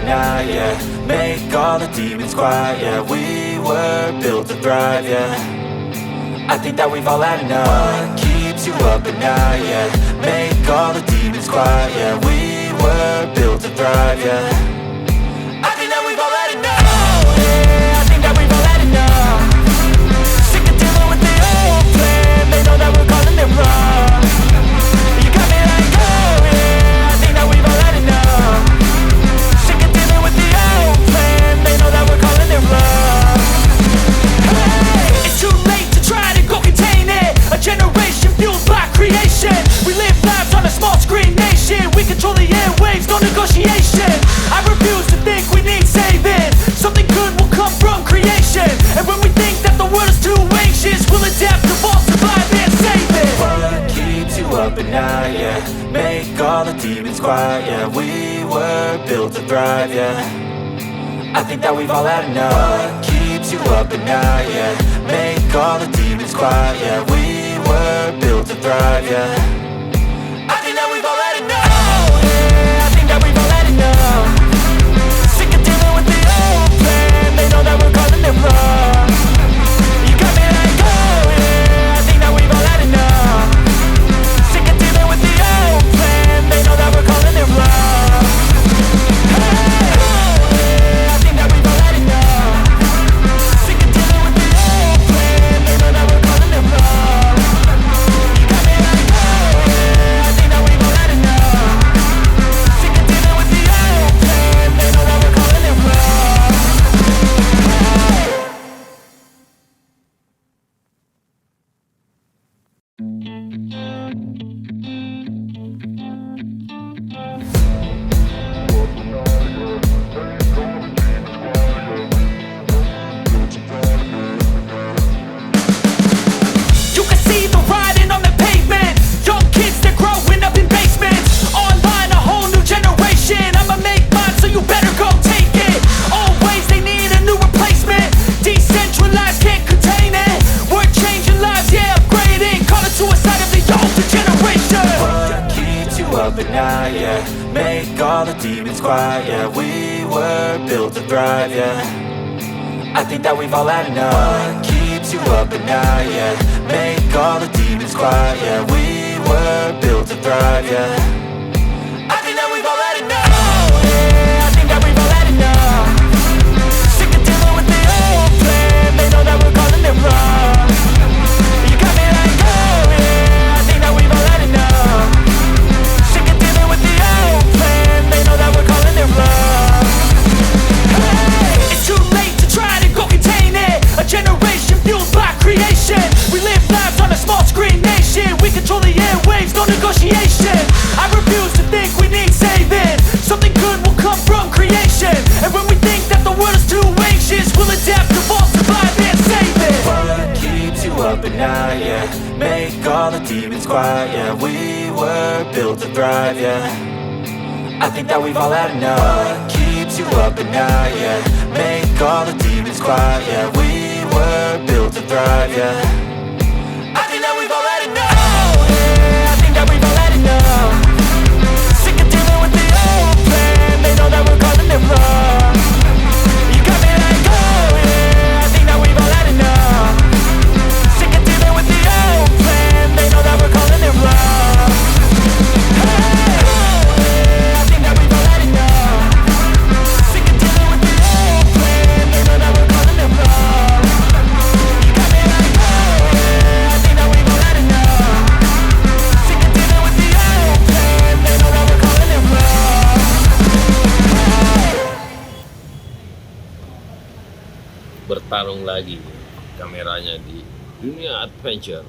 now, yeah. Make all the demons quiet, yeah. We were built to thrive, yeah. I think that we've all had enough. What keeps you up at night, yeah. Make all the demons quiet, yeah. We were built to thrive, yeah. I think that we've all had enough. Yeah, I think that we've all had enough. Sick of dealing with the old plan. They know that we're calling it wrong. You got me like, oh yeah, I think that we've all had enough. Sick of dealing with the old plan. They know that we're calling it wrong. Hey, it's too late to try to go contain it. A generation fueled by creation. We live lives on a small screen nation. We control the airwaves, no negotiation. I refuse to think we need saving. Something good will come from creation. And when we think that the world is too anxious, we'll adapt, evolve, survive and save it. What keeps you up at night, yeah. Make all the demons quiet, yeah. We were built to thrive, yeah. I think that we've all had enough. What keeps you up at night, yeah. Make all the demons quiet, yeah. We were built to thrive, yeah. I think that we've all had enough. Yeah, I think that we've all had enough. Sick of dealing with the old plan. They know that we're calling it wrong. You got me like, oh yeah, I think that we've all had enough. Sick of dealing with the old plan. They know that we're calling it wrong. Hey, oh yeah, I think that we've all had enough. Sick of dealing with the old plan. They know that we're calling it wrong. You got me like, oh yeah, I think that we've all had enough. Sick of dealing with the old plan. They know that we're calling it wrong. You can see the writing on the pavement. Young kids, they're growing up in basements. Online, a whole new generation. I'ma make mine, so you better go take it. Always, they need a new replacement. Decentralized, can't contain it. We're changing lives, yeah, upgrading. Call it suicide of the older generation. What keeps you up at night, yeah. Make all the demons quiet, yeah. We were built to thrive, yeah. I think that we've all had enough. What keeps you up at night, yeah. Make all the demons quiet, yeah. We were built to thrive, yeah. I think that we've all had enough. Yeah, I think that we've all had enough. Sick of dealing with the old plan. They know that we're calling it wrong. You got me like, oh yeah, I think that we've all had enough. Sick of dealing with the old plan. They know that we're calling it wrong. Hey, it's too late to try to go contain it. A generation fueled by creation. We live lives on a small screen nation. We control the airwaves, no negotiation. I refuse to think we need saving. Something good will come from creation. And when we think that the world is too anxious, we'll adapt, evolve, survive and save it. What keeps you up at night, yeah. Make all the demons quiet, yeah. We were built to thrive, yeah. I think that we've all had enough. What keeps you up at night, yeah. Make all the demons quiet, yeah. We were built to thrive, yeah. I think that we've all had enough. Yeah, I think that we've all had enough. Sick of dealing with the old plan. They know that we're calling it wrong. You got me like, oh yeah, I think that we've all had enough. Sick of dealing with the old plan. They know that we're calling it wrong. Hey, oh yeah, I think that we've all had enough. Sick of dealing with the old plan. They know that we're calling it wrong. You got me like, oh yeah, I think that we've all had enough. Sick of dealing with the old plan. They know that we're calling it wrong. Bertarung lagi kameranya di dunia adventure.